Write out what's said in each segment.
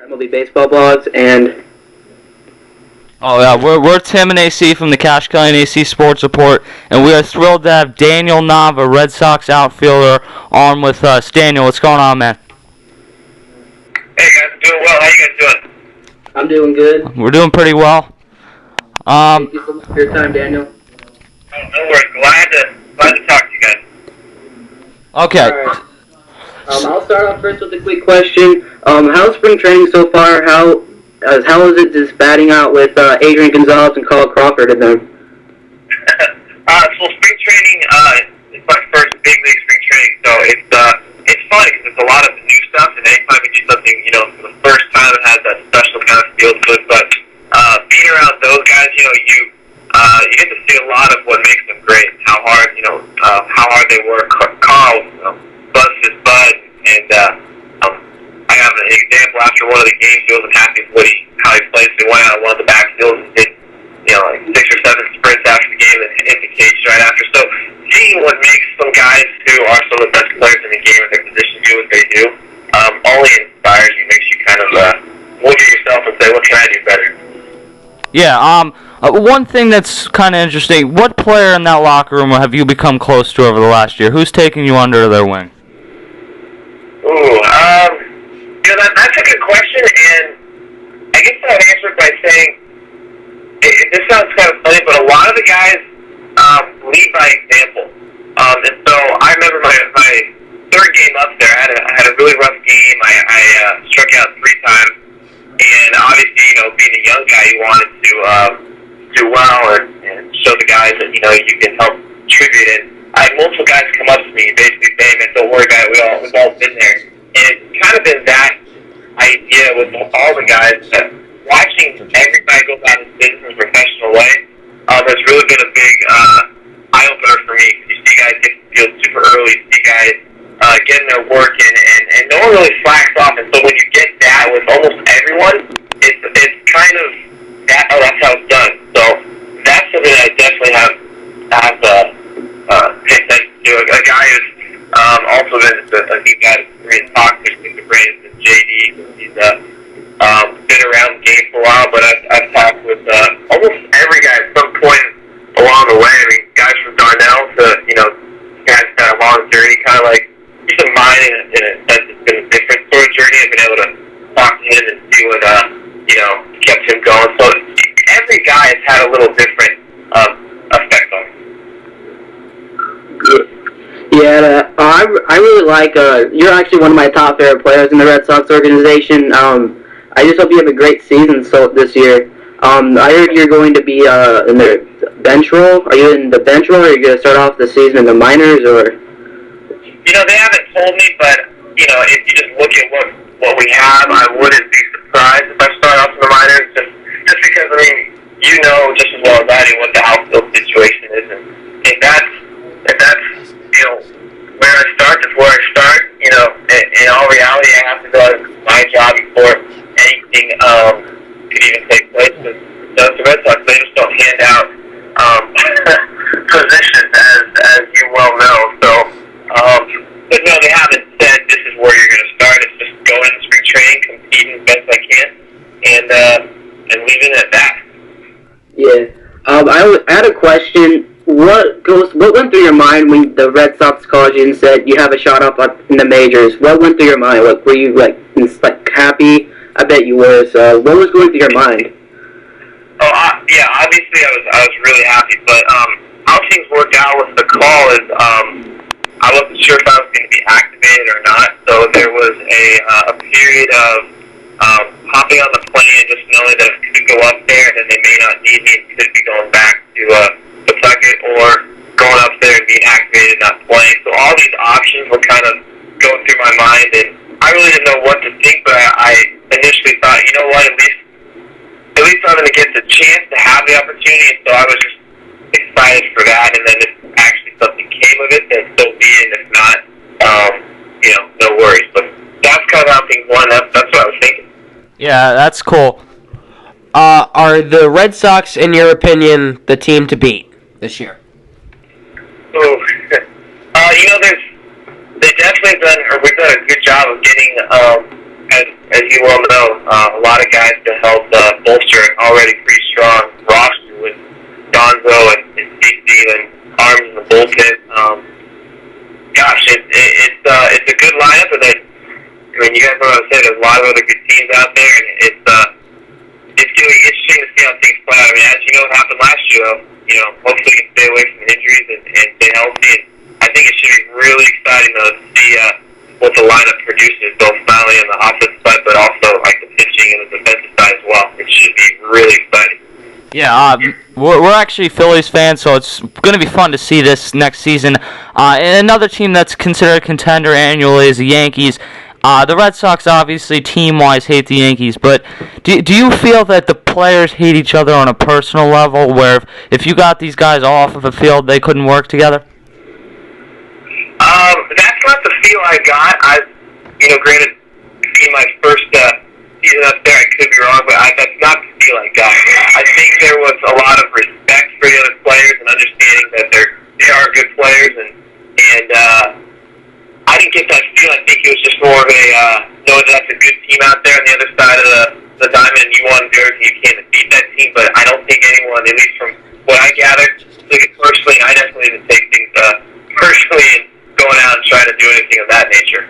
MLB Baseball Blogs, and Oh yeah, we're Tim and AC from the Kashkelly and AC Sports Report, and we are thrilled to have Daniel Nava, Red Sox outfielder, on with us. Daniel, what's going on, man? Hey guys, doing well. How you guys doing? I'm doing good. We're doing pretty well. Thank you so much for your time, Daniel. Oh, no worries. Glad to talk to you guys. Okay. All right. I'll start off first with a quick question. How's spring training so far? How is it just batting out with Adrian Gonzalez and Carl Crawford in them? So spring training is my first big league spring training, so it's fun because it's a lot of new stuff, and anytime you do something, for the first time, it has that special kind of feel to it. But being around those guys, you get to see a lot of what makes them great, how hard they work. Carl busts his butt, and I have an example after one of the games. He wasn't happy with how he played, so he went out of one of the backfields and did like 6 or 7 sprints after the game and hit the cage right after. So seeing what makes some guys who are some of the best players in the game at their position do what they do only inspires you, makes you kind of look at yourself and say, what can I do better? Yeah. One thing that's kind of interesting. What player in that locker room have you become close to over the last year? Who's taking you under their wing? Ooh, that's a good question, and I guess I'd answer it by saying, this sounds kind of funny, but a lot of the guys lead by example. And so I remember my third game up there, I had a really rough game. I struck out 3 times, and obviously, being a young guy, you wanted to do well and show the guys that, you can help contribute. And I had multiple guys come up to me and basically say, man, don't worry about it, we've all been there. And it's kind of been that idea with all the guys, that watching every guy go about his business in a professional way has really been a big eye-opener for me. You see guys get to the field super early, you see guys getting their work in, and no one really slacks off. And so when you get that with almost everyone, it's kind of that. Oh, that's how it's done. So that's something that I definitely have paid attention to. A guy who's also been a new guy to talk to Brandon and JD. He's been around the game for a while, but I've talked with almost every guy at some point along the way. I mean, guys from Darnell to guys kind of long journey, kind of like each of mine in a sense. It's been a different sort of journey. I've been able to talk to him and see what kept him going. So every guy has had a little different effect on him. Yeah, I really like. You're actually one of my top favorite players in the Red Sox organization. I just hope you have a great season this year. I heard you're going to be in the bench role. Are you in the bench role, or are you going to start off the season in the minors, or? They haven't told me, but if you just look at what we have, I wouldn't be surprised if I start off in the minors. Just because just as well as I do what the outfield situation is, and if that's where I start, that's where I start. In all reality, I have to go out and do my job before anything could even take place. Because the Red Sox, they just don't hand out positions, as you well know. So, but no, they haven't said this is where you're going to start. It's just going into spring training, competing as best I can, and leaving it at that. Yeah. I had a question. What went through your mind when the Red Sox called you and said you have a shot up in the majors? What went through your mind? Were you happy? I bet you were. So what was going through your mind? Oh, yeah. Obviously, I was really happy. But how things worked out with the call is I wasn't sure if I was going to be activated or not. So there was a period of hopping on the plane and just knowing that I could go up there and then they may not need me and could be going back to Pawtucket, or going up there and being activated and not playing. So all these options were kind of going through my mind, and I really didn't know what to think, but I initially thought, you know what, at least I'm going to get the chance to have the opportunity, and so I was just excited for that. And then if actually something came of it, then so be it. If not, no worries. But that's kind of how things went. That's what I was thinking. Yeah, that's cool. Are the Red Sox, in your opinion, the team to beat this year? Oh, they definitely we've done a good job of getting as you well know, a lot of guys to help bolster an already pretty strong roster with Donzo and CC and Arms in the bullpen. Gosh, it's a good lineup, and then I mean, you guys know what I'm saying. There's a lot of other good teams out there, and it's going to be interesting to see how things play out. I mean, as you know, what happened last year. Hopefully, you can stay away from injuries and stay healthy. And I think it should be really exciting to see what the lineup produces, both not only on the offensive side, but also like the pitching and the defensive side as well. It should be really exciting. Yeah, we're actually Phillies fans, so it's going to be fun to see this next season. And another team that's considered a contender annually is the Yankees. The Red Sox, obviously, team-wise, hate the Yankees, but do you feel that the players hate each other on a personal level, where if you got these guys off of the field, they couldn't work together? That's not the feel I got. Granted, being my first season up there, I could be wrong, but that's not the feel I got. I think there was a lot of respect for the other players and understanding that they are good players, and I didn't get that feel. I think it was just more of a knowing that that's a good team out there on the other side of the diamond, and you want to do everything you can to beat that team, but I don't think anyone, at least from what I gathered, took it personally. I definitely didn't take things personally and going out and trying to do anything of that nature.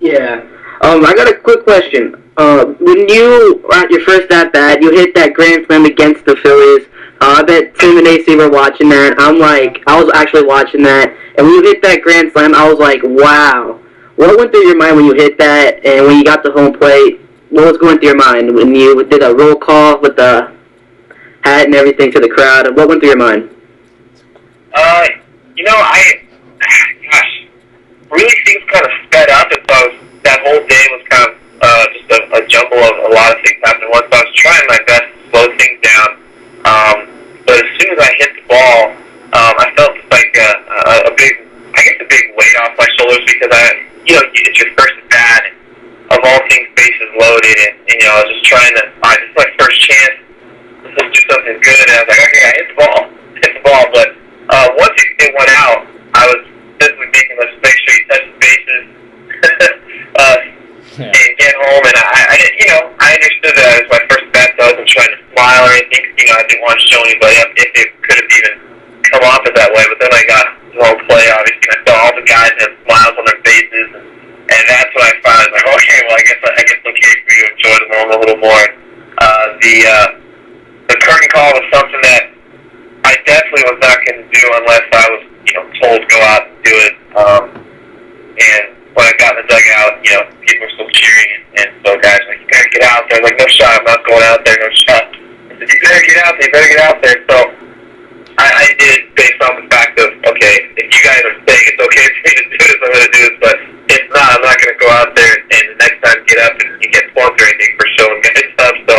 Yeah. I got a quick question. When you were at your first at-bat, you hit that grand slam against the Phillies. I bet Tim and AC were watching that. I was actually watching that. And when you hit that grand slam, I was like, wow. What went through your mind when you hit that? And when you got to home plate, what was going through your mind when you did a roll call with the hat and everything to the crowd? What went through your mind? Really things kind of sped up, and so that whole day was kind of just a jumble of a lot of things happening at once. So I was trying my best to slow things down, but as soon as I hit the ball, I felt like a big weight off my shoulders because it's your first at bat, of all things, bases loaded, and I was just trying to find this is my first chance. Let's do something good, and I was like, okay, I hit the ball, but once it went out, I was physically thinking, let's make sure you touch the bases and get home. And I understood that it was my first bat, so I wasn't trying to smile or anything. I didn't want to show anybody up if it could have even come off it that way. But then I got the whole play, obviously, and I saw all the guys have smiles on their faces, and that's when I finally was like, okay, well, I guess it's okay for you to enjoy the moment a little more. The curtain call was something that I definitely was not going to do unless I was told to go out and do it. And when I got in the dugout, people were still cheering, and so guys were like, you gotta get out there. I was like, no shot, I'm not going out there, no shot. I said, you better get out there, So I did it based on the fact of, okay, if you guys are saying it's okay for me to do this, I'm going to do this, but if not, I'm not going to go out there and the next time get up and get plugged or anything for showing guys stuff. So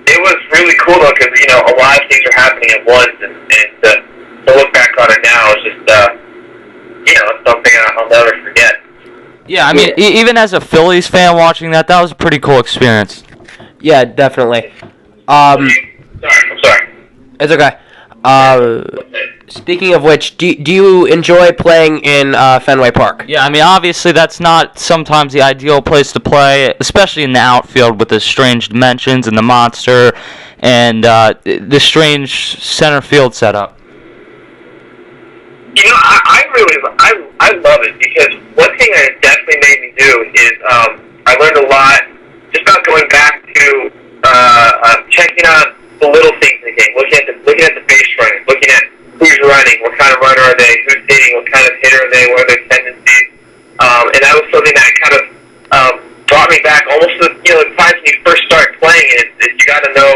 it was really cool, though, because, a lot of things are happening at once, and to look back on it now is just, it's something I'll never forget. Yeah, I mean, even as a Phillies fan watching that was a pretty cool experience. Yeah, definitely. I'm sorry. It's okay. Speaking of which, do you enjoy playing in Fenway Park? Yeah, I mean, obviously that's not sometimes the ideal place to play, especially in the outfield with the strange dimensions and the monster and the strange center field setup. I love it because one thing that it definitely made me do is I learned a lot just about going back to checking on the little things in the game, looking at the base running, looking at who's running, what kind of runner are they, who's hitting, what kind of hitter are they, what are their tendencies, and that was something that kind of brought me back almost to the times when you first start playing it. You got to know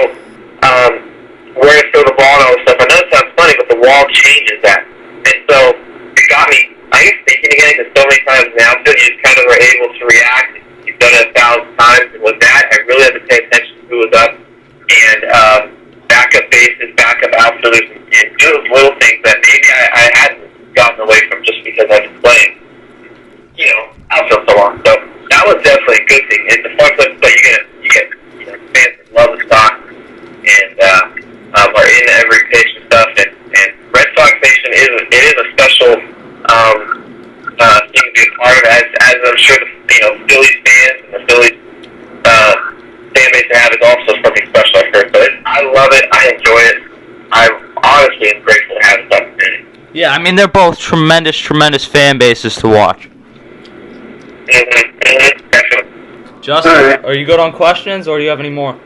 where to throw the ball and all this stuff. I know it sounds funny, but the wall changes that, and so it got me, I guess, thinking again, because so many times now, you just kind of are able to react. You've done it 1,000 I mean, they're both tremendous, tremendous fan bases to watch. Definitely. Justin, Alright. are you good on questions, or do you have any more?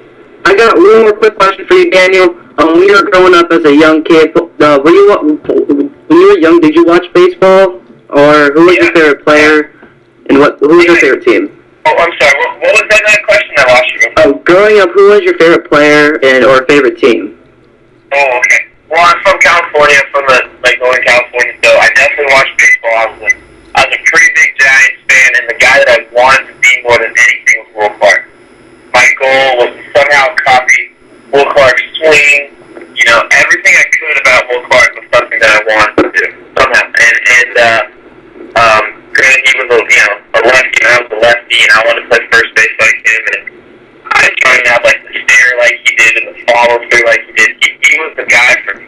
I got one more quick question for you, Daniel. When you were growing up as a young kid, when you were young, did you watch baseball? Or who was your favorite player? And who was your favorite team? Oh, I'm sorry. What was that question I lost you? Oh, growing up, who was your favorite player or favorite team? Oh, okay. Well, I'm from California, from Northern California, so I definitely watched baseball. I was a pretty big Giants fan, and the guy that I wanted to be more than anything was Will Clark. My goal was to somehow copy Will Clark's swing. You know, everything I could about Will Clark was something that I wanted to do somehow. Granted, he was a lefty, and I was a lefty, and I wanted to play first base like him, and I tried to have the stare like he did and the follow through like he did. He was the guy for me.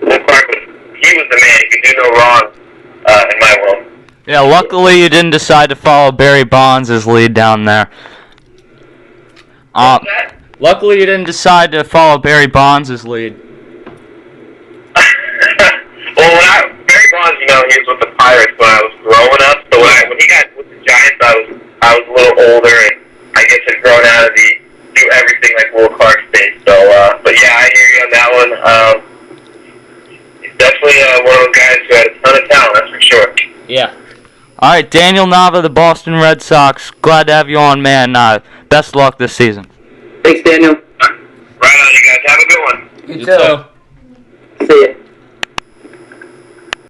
Will Clark he was the man. He could do no wrong in my world. Yeah, luckily you didn't decide to follow Barry Bonds' lead down there. Luckily you didn't decide to follow Barry Bonds' lead. Well, Barry Bonds, he was with the Pirates when I was growing up. So when he got with the Giants, I was a little older, and I guess had grown out of do everything like Will Clark did. So, but yeah, I hear you on that one. He's definitely one of those guys who had a ton of talent, that's for sure. Yeah. All right, Daniel Nava, the Boston Red Sox. Glad to have you on, man. Best luck this season. Thanks, Daniel. Right on, you guys. Have a good one. You too. See ya.